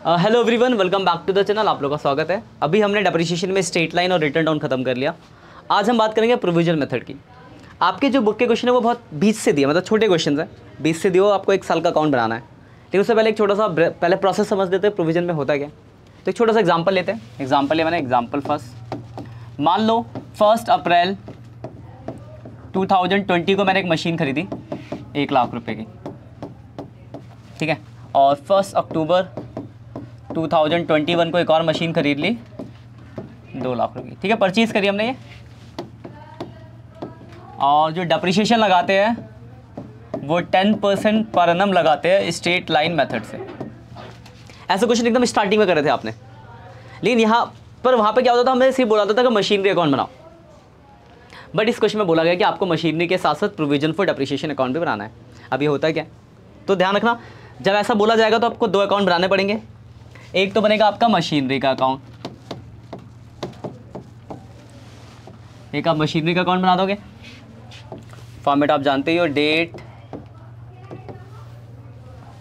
Hello everyone, welcome back to the channel. आप लोगों का स्वागत है। अभी हमने डेप्रिसिएशन में स्ट्रेट लाइन और रिटर्न डाउन खत्म कर लिया। आज हम बात करेंगे प्रोविजन मेथड की। आपके जो बुक के क्वेश्चन है वो बहुत 20 से दिए, मतलब छोटे क्वेश्चन है। 20 से दियो, आपको 1 साल का अकाउंट बनाना है। लेकिन उससे पहले एक छोटा सा पहले प्रोसेस समझ देते हैं प्रोविजन में होता क्या। तो एक छोटा सा एग्जाम्पल लेते हैं। एग्जाम्पल ये मैंने एग्जाम्पल फर्स्ट मान लो 1 अप्रैल 2020 को मैंने एक मशीन खरीदी 1 लाख रुपए की, ठीक है। और 1 अक्टूबर 2021 को एक और मशीन खरीद ली 2 लाख रुपए की, ठीक है। परचेज़ करी हमने ये। और जो डेप्रिसिएशन लगाते हैं वो 10% पर एनम लगाते हैं स्ट्रेट लाइन मेथड से। ऐसा क्वेश्चन एकदम स्टार्टिंग में कर रहे थे आपने, लेकिन यहाँ पर वहाँ पे क्या होता था, हमें सिर्फ बोला था कि मशीनरी अकाउंट बनाओ। बट इस क्वेश्चन में बोला गया कि आपको मशीनरी के साथ साथ प्रोविजन फॉर डेप्रिसिएशन अकाउंट भी बनाना है। अब ये होता है क्या, तो ध्यान रखना, जब ऐसा बोला जाएगा तो आपको 2 अकाउंट बनाने पड़ेंगे। एक तो बनेगा आपका मशीनरी का अकाउंट, एक आप मशीनरी का अकाउंट बना दोगे। फॉर्मेट आप जानते ही हो, date,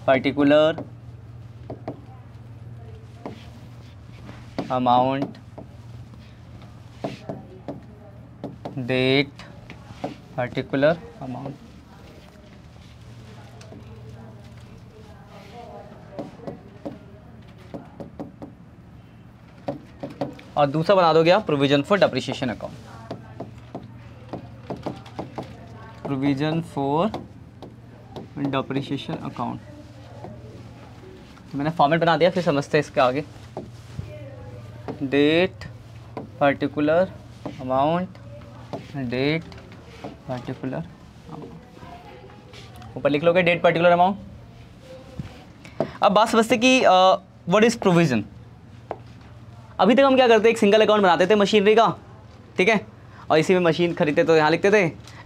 particular, amount, date, particular, amount. और दूसरा बना दोगे आप provision for depreciation account. Provision for depreciation account, तो मैंने फॉर्मेट बना दिया, फिर समझते हैं इसके आगे। Date, particular, amount, date, particular, amount. ऊपर लिख लोगे डेट, पर्टिकुलर, अमाउंट। अब बात समझते कि व्हाट इज प्रोविजन। अभी तक हम क्या करते, एक सिंगल अकाउंट बनाते थे मशीनरी का, ठीक है, और इसी में मशीन खरीदते तो यहाँ लिखते थे,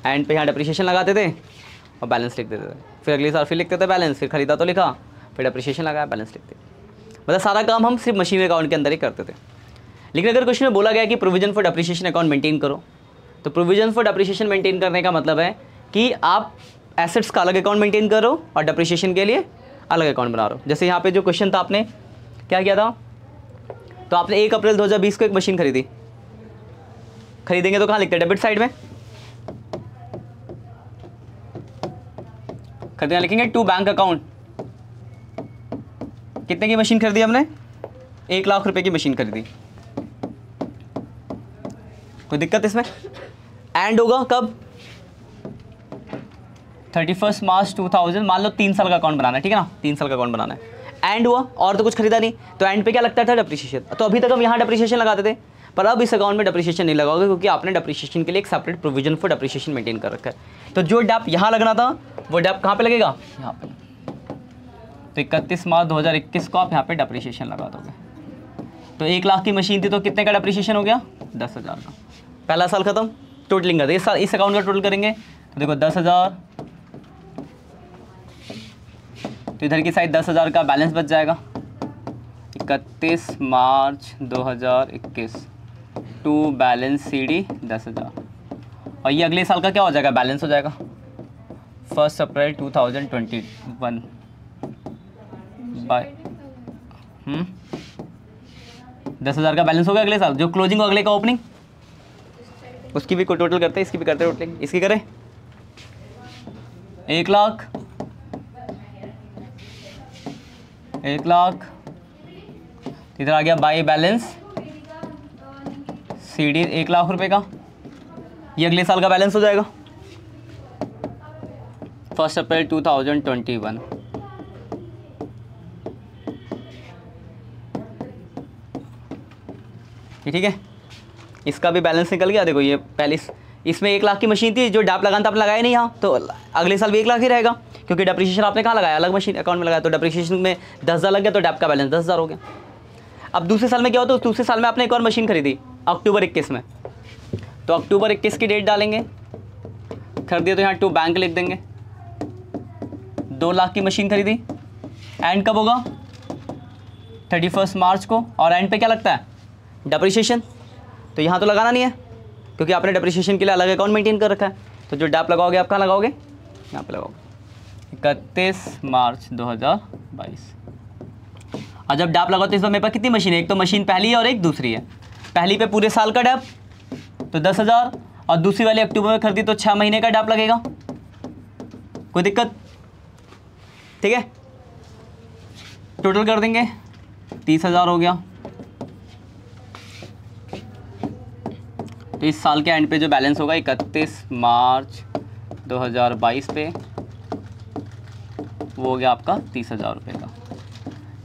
एंड पे यहाँ डेप्रिसिएशन लगाते थे और बैलेंस लिख देते थे। फिर अगले साल फिर लिखते थे बैलेंस, फिर खरीदा तो लिखा, फिर डेप्रिसिएशन लगाया, बैलेंस लिखते। मतलब सारा काम हम सिर्फ मशीनरी अकाउंट के अंदर ही करते थे। लेकिन अगर क्वेश्चन में बोला गया कि provision for depreciation account maintain करो, तो प्रोविजन फॉर डेप्रिसिएशन मेंटेन करने का मतलब है कि आप एसेट्स का अलग अकाउंट मेंटेन करो और डेप्रिसिएशन के लिए अलग अकाउंट बना रहे हो। जैसे यहाँ पे जो क्वेश्चन था, आपने क्या किया था, तो आपने 1 अप्रैल 2020 को एक मशीन खरीदी। खरीदेंगे तो कहाँ लिखते हैं, डेबिट साइड में। खरीदना लिखेंगे टू बैंक अकाउंट। कितने की मशीन खरीदी हमने, 1 लाख रुपए की मशीन खरीदी। कोई दिक्कत इसमें। एंड होगा कब, 31 मार्च 2000। मान लो 3 साल का अकाउंट बनाना है, ठीक है ना, 3 साल का अकाउंट बनाना है। एंड हुआ और तो कुछ खरीदा नहीं, तो एंड पे क्या लगता था, डेप्रिसिएशन। तो अभी तक हम यहाँ डेप्रिसिएशन लगाते थे, पर अब इस अकाउंट में डेप्रिसिएशन नहीं लगाओगे, क्योंकि आपने डेप्रिसिएशन के लिए एक separate provision for depreciation maintain कर रखा है। तो जो डेप यहाँ लगना था वो डेप कहाँ पे लगेगा, यहाँ पे। तो 31 मार्च 2021 को आप यहाँ पे डेप्रिसिएशन लगा दोगे। तो 1 लाख की मशीन थी तो कितने का डेप्रिसिएशन हो गया, 10,000 का। पहला साल खत्म, टोटलिंग करते इस साल, इस अकाउंट का टोटल करेंगे तो देखो 10,000, तो इधर की साइड 10,000 का बैलेंस बच जाएगा। 31 मार्च 2021 टू बैलेंस CD 10,000। और ये अगले साल का क्या हो जाएगा, बैलेंस हो जाएगा। 1 अप्रैल 2021 बाय 10,000 का बैलेंस होगा अगले साल। जो क्लोजिंग हो अगले का ओपनिंग, उसकी भी टोटल करते हैं, इसकी भी करते हैं टोटलिंग। इसकी करें 1 लाख, 1 लाख, इधर आ गया बाई बैलेंस CD 1 लाख रुपए का। ये अगले साल का बैलेंस हो जाएगा 1 अप्रैल 2021। ठीक है, इसका भी बैलेंस निकल गया। देखो ये पहले इसमें 1 लाख की मशीन थी, जो डैप लगाना था आपने लगाया नहीं यहाँ, तो अगले साल भी 1 लाख ही रहेगा, क्योंकि डेप्रिसिएशन आपने कहाँ लगाया, अलग मशीन अकाउंट में लगाया। तो डेप्रिसिएशन में 10,000 लग गया, तो डैप का बैलेंस 10,000 हो गया। अब दूसरे साल में क्या होता है, दूसरे साल में आपने एक और मशीन खरीदी अक्टूबर 21 में, तो अक्टूबर 21 की डेट डालेंगे। खरीदी तो यहाँ टू बैंक लिख देंगे। 2 लाख की मशीन खरीदी, एंड कब होगा, 31 मार्च को। और एंड पे क्या लगता है, डेप्रिसिएशन। तो यहाँ तो लगाना नहीं है, क्योंकि आपने डेप्रिसिएशन के लिए अलग अकाउंट मेंटेन कर रखा है। तो जो डैप लगाओगे आप कहाँ लगाओगे, यहाँ पे लगाओगे 31 मार्च 2022। और जब डैप लगाओ तो इस बार मेरे पास कितनी मशीन है, एक तो मशीन पहली है और एक दूसरी है। पहली पे पूरे साल का डैप तो 10,000, और दूसरी वाली अक्टूबर में खरीदी तो 6 महीने का डैप लगेगा। कोई दिक्कत? ठीक है, टोटल कर देंगे 30,000 हो गया। तो इस साल के एंड पे जो बैलेंस होगा 31 मार्च 2022 पे वो हो गया आपका 30,000 रुपये का।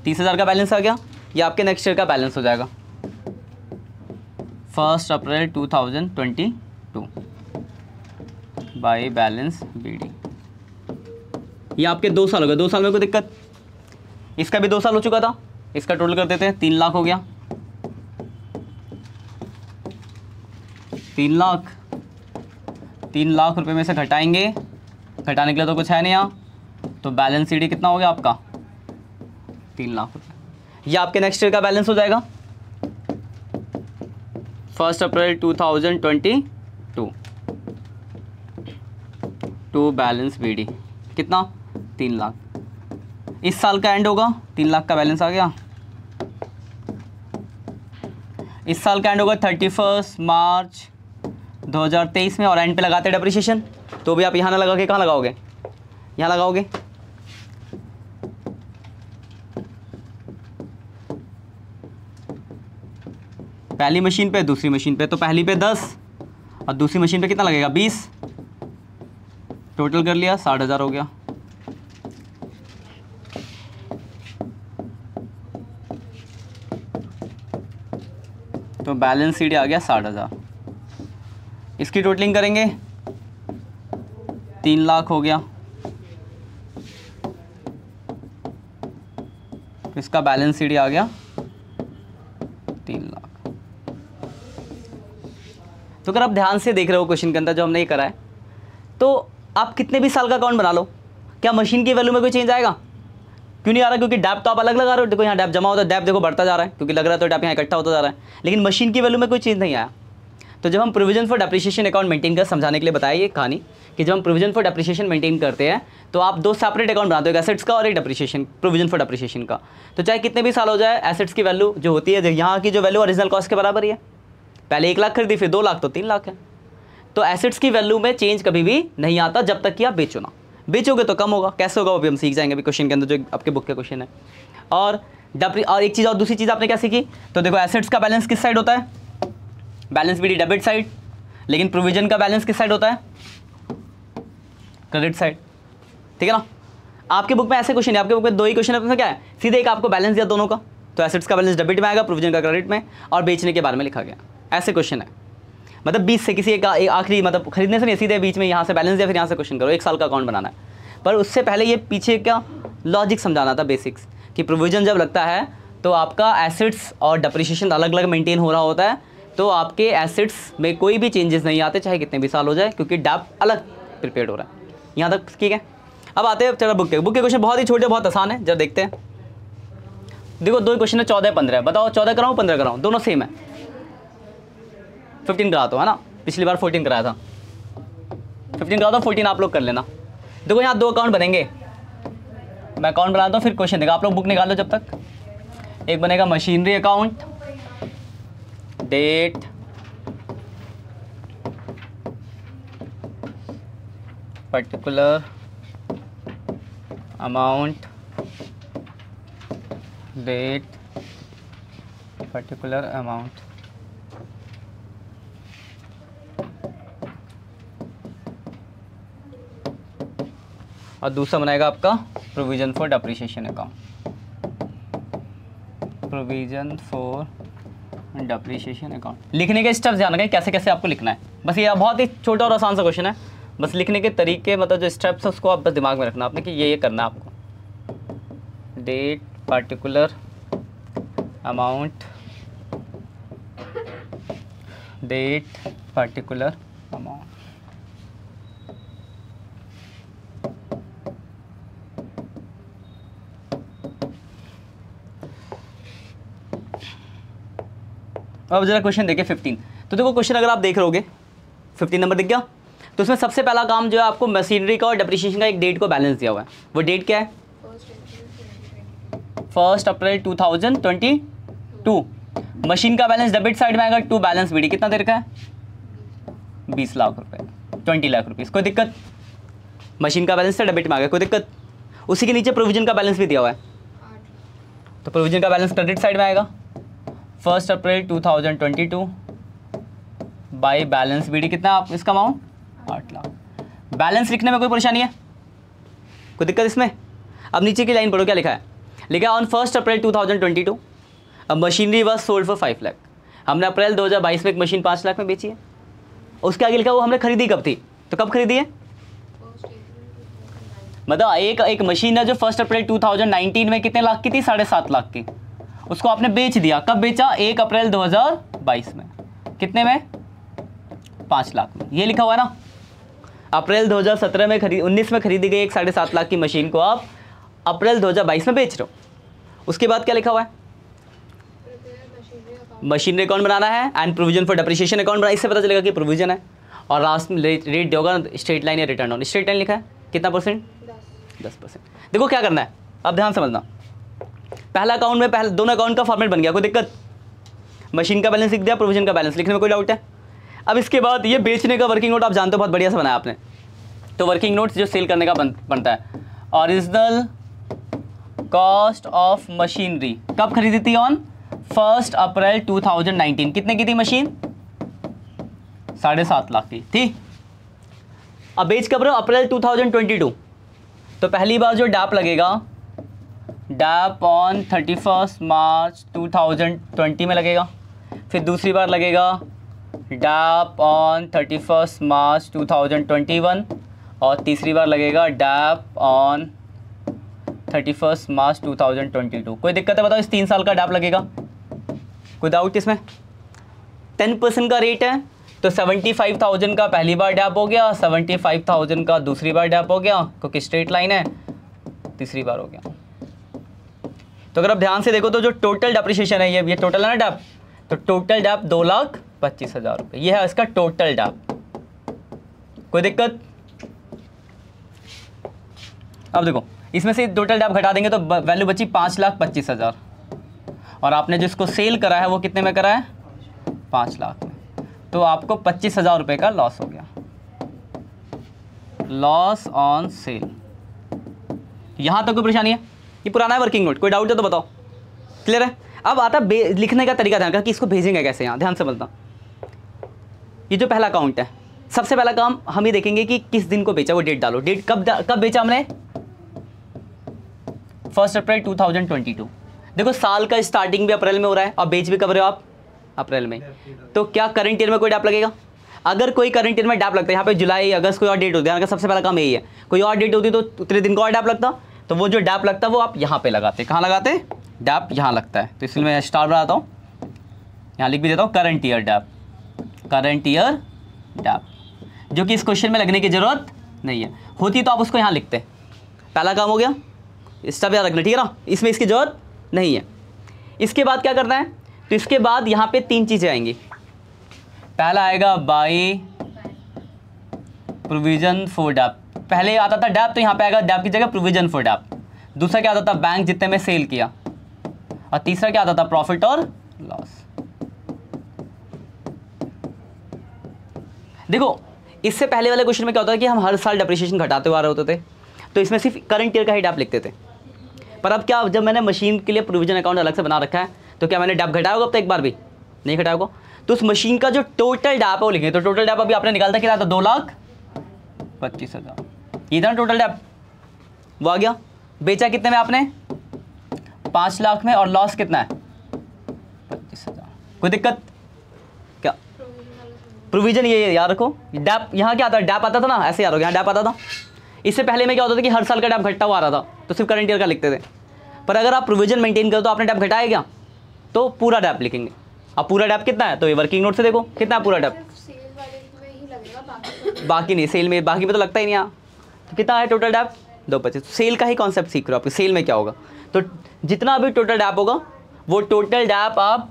30,000 का बैलेंस आ गया। ये आपके नेक्स्ट ईयर का बैलेंस हो जाएगा 1 अप्रैल 2022 बाई बैलेंस BD। ये आपके 2 साल हो गए। 2 साल में कोई दिक्कत? इसका भी 2 साल हो चुका था। इसका टोटल कर देते हैं 3 लाख हो गया। 3 लाख रुपए में से घटाएंगे, घटाने के लिए तो कुछ है नहीं यहाँ, तो बैलेंस CD कितना हो गया आपका 3 लाख रुपये। ये आपके नेक्स्ट ईयर का बैलेंस हो जाएगा 1 अप्रैल 2022 टू बैलेंस BD कितना 3 लाख। इस साल का एंड होगा 3 लाख का बैलेंस आ गया। इस साल का एंड होगा 31 मार्च 2023 में, और एंड पे लगाते हैं डेप्रिसिएशन। तो भी आप यहाँ ना लगा के कहाँ लगाओगे, यहाँ लगाओगे। पहली मशीन पे दूसरी मशीन पे, तो पहली पे 10 और दूसरी मशीन पे कितना लगेगा 20। टोटल कर लिया 60,000 हो गया। तो बैलेंस CD आ गया 60,000। इसकी टोटलिंग करेंगे 3 लाख हो गया। इसका बैलेंस CD आ गया 3 लाख। तो अगर आप ध्यान से देख रहे हो क्वेश्चन के अंदर जो हमने ये करा है, तो आप कितने भी साल का अकाउंट बना लो, क्या मशीन की वैल्यू में कोई चेंज आएगा? क्यों नहीं आ रहा? क्योंकि डैप तो आप अलग लगा रहे हो। देखो यहाँ डैप जमा होता है, डैप देखो बढ़ता जा रहा है क्योंकि लग रहा है, तो डैप यहाँ इकट्ठा होता जा रहा है, लेकिन मशीन की वैल्यू में कोई चेंज नहीं आया। तो जब हम provision for depreciation account maintain कर, समझाने के लिए बताया ये कहानी कि जब हम प्रोविजन फॉर डेप्रिसिएशन मेंटेन करते हैं तो आप 2 सेपरेट अकाउंट बनाते हो, एक एसेट्स का और एक डेप्रिसिएशन, प्रोविजन फॉर डेप्रिसिएशन का। तो चाहे कितने भी साल हो जाए, एसेट्स की वैल्यू जो होती है, यहाँ की जो वैल्यू ओरिजिनल कॉस्ट के बराबर ही है। पहले 1 लाख खरीदी, फिर 2 लाख, तो 3 लाख है। तो एसेट्स की वैल्यू में चेंज कभी भी नहीं आता जब तक कि आप बेचो ना। बेचोगे तो कम होगा, कैसे होगा वो भी हम सीख जाएंगे अभी क्वेश्चन के अंदर, जो आपके बुक के क्वेश्चन है। और एक चीज़ और दूसरी चीज़ आपने क्या सीखी, तो देखो एसेट्स का बैलेंस किस साइड होता है, बैलेंस BD डेबिट साइड, लेकिन प्रोविजन का बैलेंस किस साइड होता है, क्रेडिट साइड। ठीक है ना? आपके बुक में ऐसे क्वेश्चन है, आपके बुक में 2 ही क्वेश्चन है, क्या है, सीधे एक आपको बैलेंस दिया दोनों का, तो एसेट्स का बैलेंस डेबिट में आएगा, प्रोविजन का क्रेडिट में, और बेचने के बारे में लिखा गया। ऐसे क्वेश्चन है, मतलब 20 से किसी एक आखिरी, मतलब खरीदने से नहीं, सीधे बीच में यहाँ से बैलेंस दिया, फिर यहाँ से क्वेश्चन करो, 1 साल का अकाउंट बनाना है। पर उससे पहले ये पीछे क्या लॉजिक समझाना था, बेसिक्स, कि प्रोविजन जब लगता है तो आपका एसेट्स और डेप्रिसिएशन अलग अलग मेंटेन हो रहा होता है, तो आपके एसेट्स में कोई भी चेंजेस नहीं आते, चाहे कितने भी साल हो जाए, क्योंकि डैप अलग प्रिपेयर्ड हो रहा है। यहाँ तक ठीक है? अब आते हैं चलो बुक के क्वेश्चन बहुत ही छोटे, बहुत आसान है, जब देखते हैं। देखो 2 क्वेश्चन है, 14 15, बताओ 14 कराऊँ 15 कराऊँ, दोनों सेम है। 15 करा दो, है ना, पिछली बार 14 कराया था, 15 करा दो, 14 आप लोग कर लेना। देखो यहाँ 2 अकाउंट बनेंगे, मैं अकाउंट बनाता हूँ, फिर क्वेश्चन देगा, आप लोग बुक निकाल लो जब तक। एक बनेगा machinery account, date particular amount, date particular amount, और दूसरा बनाएगा आपका provision for depreciation account, provision for depreciation account. लिखने के स्टेप्स ध्यान रखें कैसे कैसे आपको लिखना है, बस ये बहुत ही छोटा और आसान सा क्वेश्चन है, बस लिखने के तरीके, मतलब जो स्टेप्स है उसको आप बस दिमाग में रखना आपने कि ये करना है आपको। Date particular amount, date particular amount, अब जरा क्वेश्चन देखिए 15। तो देखो क्वेश्चन अगर आप देख रहोगे 15 नंबर दिख गया, तो उसमें सबसे पहला काम जो है आपको मशीनरी का और डेप्रिसिएशन का एक डेट को बैलेंस दिया हुआ है। वो डेट क्या है? 1 अप्रैल 2022। मशीन का बैलेंस डेबिट साइड में आएगा, टू बैलेंस बीडी कितना दे रखा है 20 लाख रुपए, 20 लाख रुपीज़। कोई दिक्कत? मशीन का बैलेंस से डेबिट में आ गया, कोई दिक्कत? उसी के नीचे प्रोविजन का बैलेंस भी दिया हुआ है, तो प्रोविजन का बैलेंस क्रेडिट साइड में आएगा। 1 अप्रैल 2022 बाई बैलेंस बीडी कितना आप इसका अमाउंट 8 लाख। बैलेंस लिखने में कोई परेशानी है, कोई दिक्कत इसमें? अब नीचे की लाइन पढ़ो, क्या लिखा है? लिखा on 1 April 2022 machinery was sold for 5 lakh. हमने अप्रैल 2022 में एक मशीन 5 लाख में बेची है। उसके आगे लिखा वो हमने खरीदी कब थी, तो कब खरीदी है? मतलब एक मशीन है जो 1 अप्रैल 2019 में कितने लाख की थी? 7.5 लाख की। उसको आपने बेच दिया, कब बेचा? 1 अप्रैल 2022 में। कितने में? 5 लाख में। ये लिखा हुआ है ना। अप्रैल 2017 में 19 में खरीदी गई एक 7.5 लाख की मशीन को आप अप्रैल 2022 में बेच रहे हो। उसके बाद क्या लिखा हुआ है? मशीनरी अकाउंट बनाना है and provision for depreciation account बनाना। इससे पता चलेगा कि प्रोविजन है। और लास्ट में रेट होगा स्ट्रेट लाइन या रिटर्न ऑन। स्ट्रेट लाइन लिखा है कितना परसेंट? 10%। देखो क्या करना है, अब ध्यान समझना। पहला अकाउंट में पहले दोनों अकाउंट का फॉर्मेट बन गया, कोई दिक्कत? मशीन का बैलेंस लिख दिया, प्रोविजन का बैलेंस लिखने में कोई डाउट है? अब इसके बाद ये बेचने का वर्किंग नोट आप जानते हो, बहुत बढ़िया से बनाया आपने। तो वर्किंग नोट जो सेल करने का बनता है, ओरिजिनल कॉस्ट ऑफ मशीनरी कब खरीदी थी? ऑन 1 अप्रैल 2019। कितने की थी मशीन? 7.5 लाख की थी। अब बेच कब रहे हो? अप्रैल 2022। तो पहली बार जो डैप लगेगा, डैप ऑन 31 मार्च 2020 में लगेगा। फिर दूसरी बार लगेगा डैप ऑन 31 मार्च 2021 और तीसरी बार लगेगा डैप ऑन 31 मार्च 2022। कोई दिक्कत है बताओ? इस 3 साल का डैप लगेगा, कोई डाउट इसमें? 10% का रेट है, तो 75,000 का पहली बार डैप हो गया, 75,000 का दूसरी बार डैप हो गया, क्योंकि स्ट्रेट लाइन है, तीसरी बार हो गया। तो अगर आप ध्यान से देखो तो जो टोटल डेप्रिसिएशन है, ये टोटल है ना डैप, तो टोटल डैप 2,25,000 रुपये, ये है इसका टोटल डैप। कोई दिक्कत? अब देखो इसमें से टोटल डैप घटा देंगे तो वैल्यू बची 5,25,000 और आपने जिसको सेल करा है वो कितने में करा है? 5 लाख में। तो आपको 25,000 रुपये का लॉस हो गया, लॉस ऑन सेल। यहाँ तक कोई परेशानी है? ये पुराना है वर्किंग नोट, कोई डाउट है तो बताओ। क्लियर है? अब आता लिखने का तरीका ध्यान का कि इसको भेजेंगे कैसे। यहाँ ध्यान से बोलता, ये जो पहला अकाउंट है, सबसे पहला काम हम ये देखेंगे कि किस दिन को बेचा, वो डेट डालो। डेट कब बेचा हमने? 1 अप्रैल 2022। देखो साल का स्टार्टिंग भी अप्रैल में हो रहा है और बेच भी कब रहे हो आप? अप्रैल में। तो क्या करंट ईयर में कोई डैप लगेगा? अगर कोई करंट ईयर में डैप लगता है, यहाँ पे जुलाई अगस्त कोई और डेट होती है, सबसे पहला काम यही है। कोई और डेट होती तो उतने दिन को और डैप लगता, तो वो जो डैप लगता है वो आप यहाँ पे लगाते। कहाँ लगाते? डैप यहाँ लगता है। तो इसलिए मैं स्टार बनाता हूँ, यहाँ लिख भी देता हूँ current year dep, current year dep, जो कि इस क्वेश्चन में लगने की जरूरत नहीं है। होती तो आप उसको यहाँ लिखते। पहला काम हो गया, इसका भी याद रखना, ठीक है ना? इसमें इसकी जरूरत नहीं है। इसके बाद क्या करना है? तो इसके बाद यहाँ पे 3 चीज़ें आएंगी। पहला आएगा बाई प्रोविजन फॉर डैप। पहले आता था डैप, तो यहाँ पे आएगा डैप की जगह प्रोविजन फॉर डैप। दूसरा क्या आता था? बैंक जितने में सेल किया। और तीसरा क्या आता था? प्रॉफिट और लॉस। देखो इससे पहले वाले क्वेश्चन में क्या होता है कि हम हर साल डेप्रिसिएशन घटाते हुए आ रहे होते थे, तो इसमें सिर्फ करंट ईयर का ही डैप लिखते थे। पर अब क्या, जब मैंने मशीन के लिए प्रोविजन अकाउंट अलग से बना रखा है, तो क्या मैंने डैप घटाया होगा अब तक? एक बार भी नहीं घटाया होगा। तो उस मशीन का जो टोटल डैप है वो लिखेंगे। तो टोटल डैप अभी आपने निकालता कितना था? 2,25,000। ये था टोटल डैप, वो आ गया। बेचा कितने में आपने? 5 लाख में। और लॉस कितना है? 25,000। कोई दिक्कत क्या? प्रोविजन ये याद रखो। डैप यहाँ क्या आता है? डैप आता था ना, ऐसे याद रखो, यहाँ डैप आता था। इससे पहले में क्या होता था कि हर साल का डैप घटता हुआ आ रहा था, तो सिर्फ करंट ईयर का लिखते थे। पर अगर आप प्रोविजन मेंटेन करो तो आपने डैप घटाया क्या? तो पूरा डैप लिखेंगे। अब पूरा डैप कितना है? तो ये वर्किंग नोट से देखो कितना है पूरा डैप। बाकी नहीं, सेल में, बाकी में तो लगता ही नहीं। यहाँ तो कितना है टोटल डैप? 2,25,000। सेल का ही कॉन्सेप्ट सीख रहे हो आप, सेल में क्या होगा। तो जितना भी टोटल डैप होगा वो टोटल डैप आप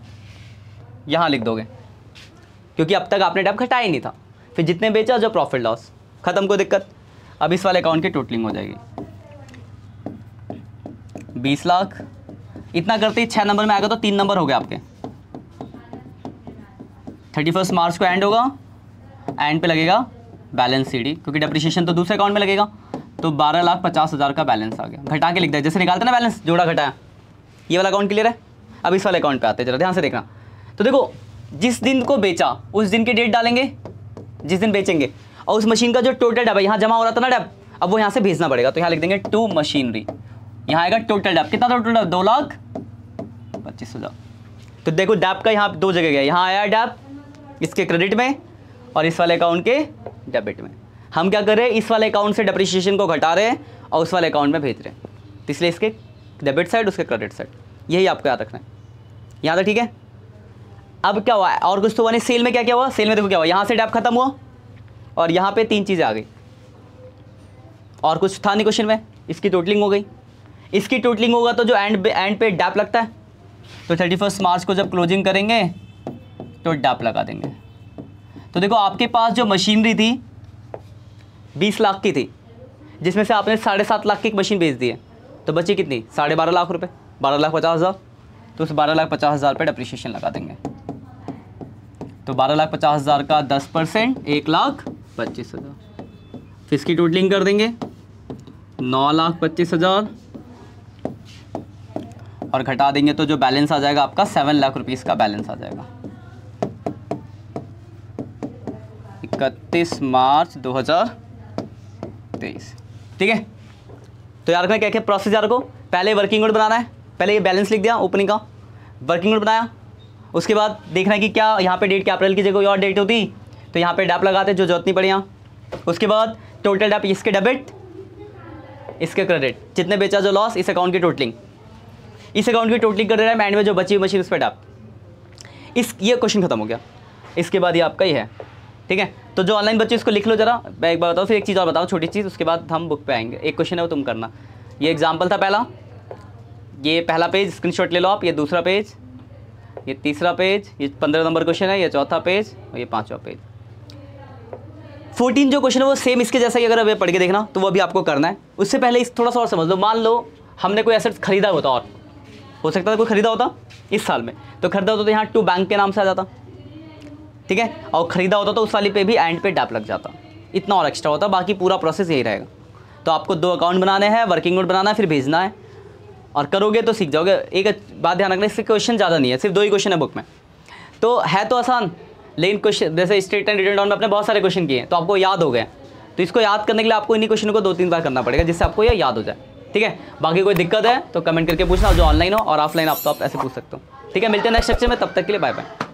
यहाँ लिख दोगे, क्योंकि अब तक आपने डैप घटाया ही नहीं था। फिर जितने बेचा, जो प्रॉफिट लॉस, खत्म। कोई दिक्कत? अब इस वाले अकाउंट की टोटलिंग हो जाएगी। 20 लाख इतना करते ही 6 नंबर में आएगा तो 3 नंबर हो गए आपके। 31 मार्च को एंड होगा, एंड पे लगेगा बैलेंस CD, क्योंकि डेप्रिसिएशन तो दूसरे अकाउंट में लगेगा। तो 12,50,000 का बैलेंस आ गया। घटा के लिख दिया, जैसे निकालते ना बैलेंस, जोड़ा घटाया। ये वाला अकाउंट क्लियर है। अब इस वाले अकाउंट पे आते हैं, जरा ध्यान से देखना। तो देखो, जिस दिन को बेचा उस दिन की डेट डालेंगे, जिस दिन बेचेंगे, और उस मशीन का जो टोटल डेप है, यहाँ जमा हो रहा था ना डेप, अब वो यहाँ से भेजना पड़ेगा। तो यहाँ लिख देंगे टू मशीनरी। यहाँ आएगा टोटल डेप, कितना टोटल डेप? 2,25,000। तो देखो डेप का यहाँ 2 जगह गया, यहाँ आया डेप इसके क्रेडिट में और इस वाले अकाउंट के डेबिट में। हम क्या कर रहे हैं, इस वाले अकाउंट से डेप्रिसिएशन को घटा रहे हैं और उस वाले अकाउंट में भेज रहे हैं। तो इसलिए इसके डेबिट साइड, उसके क्रेडिट साइड, यही आपको याद रखना है। यहाँ तक ठीक है। अब क्या हुआ, और कुछ तो हुआ नहीं। सेल में क्या क्या हुआ, सेल में देखो क्या हुआ, यहाँ से डेप खत्म हुआ और यहाँ पे 3 चीज़ें आ गई, और कुछ था नहीं क्वेश्चन में। इसकी टोटलिंग हो गई, इसकी टोटलिंग होगा तो जो एंड पे डेप लगता है, तो 31 मार्च को जब क्लोजिंग करेंगे तो डेप लगा देंगे। तो देखो आपके पास जो मशीनरी थी 20 लाख की थी, जिसमें से आपने 7.5 लाख की एक मशीन बेच दी है, तो बची कितनी? 12.5 लाख रुपए, 12,50,000। तो उस 12,50,000 पे डेप्रिसिएशन लगा देंगे। तो 12,50,000 का 10%, 1,25,000। फिर इसकी टोटलिंग कर देंगे, 9,25,000, और घटा देंगे तो जो बैलेंस आ जाएगा आपका 7 लाख रुपीज़ का बैलेंस आ जाएगा। 31 मार्च 2023। ठीक है। तो यार रखना क्या क्या प्रोसेस यार को, पहले वर्किंग नोट बनाना है। पहले ये बैलेंस लिख दिया ओपनिंग का, वर्किंग नोट बनाया। उसके बाद देखना है कि क्या यहाँ पे डेट के अप्रैल की जगह कोई और डेट होती तो यहाँ पे डेप लगाते जो जरूरत नहीं पड़ी यहाँ। उसके बाद टोटल डेप, इसके डेबिट इसके क्रेडिट, जितने बेचा जो लॉस, इस अकाउंट की टोटलिंग, इस अकाउंट की टोटलिंग कर दे रहा है। एंड में जो बची हुई मशीन उस पर डेप। ये क्वेश्चन खत्म हो गया। इसके बाद ये आपका ही है। ठीक है। तो जो ऑनलाइन बच्चे इसको लिख लो जरा। मैं एक बार बताऊँ, फिर एक चीज़ और बताओ, छोटी चीज़, उसके बाद हम बुक पे आएंगे। एक क्वेश्चन है वो तुम करना। ये एग्जाम्पल था पहला, ये पहला पेज स्क्रीनशॉट ले लो आप, ये दूसरा पेज, ये तीसरा पेज, ये 15 नंबर क्वेश्चन है, ये चौथा पेज और ये 5वां पेज। 14 जो क्वेश्चन है वो सेम इसके जैसा ही अगर अब पढ़ के देखना तो वो भी आपको करना है। उससे पहले इस थोड़ा सा और समझ लो। मान लो हमने कोई एसेट्स खरीदा होता, और हो सकता था कोई खरीदा होता इस साल में, तो खरीदा होता तो यहाँ टू बैंक के नाम से आ जाता। ठीक है। और ख़रीदा होता तो उस वाली पे भी एंड पे डेप लग जाता, इतना और एक्स्ट्रा होता। बाकी पूरा प्रोसेस यही रहेगा। तो आपको 2 अकाउंट बनाने हैं, वर्किंग नोट बनाना है, फिर भेजना है, और करोगे तो सीख जाओगे। एक बात ध्यान रखना, इससे क्वेश्चन ज़्यादा नहीं है, सिर्फ 2 ही क्वेश्चन है बुक में। तो है तो आसान, लेकिन क्वेश्चन जैसे स्ट्रेट एंड रिटर्न डाउन में अपने बहुत सारे क्वेश्चन किए हैं तो आपको याद हो गए। तो इसको याद करने के लिए आपको इन्हीं क्वेश्चन को 2-3 बार करना पड़ेगा, जिससे आपको ये याद हो जाए। ठीक है। बाकी कोई दिक्कत है तो कमेंट करके पूछना, जो ऑनलाइन हो और ऑफलाइन आप तो आप ऐसे पूछ सकते हो। ठीक है। मिलते हैं नेक्स्ट लेक्चर में, तब तक के लिए बाय बाय।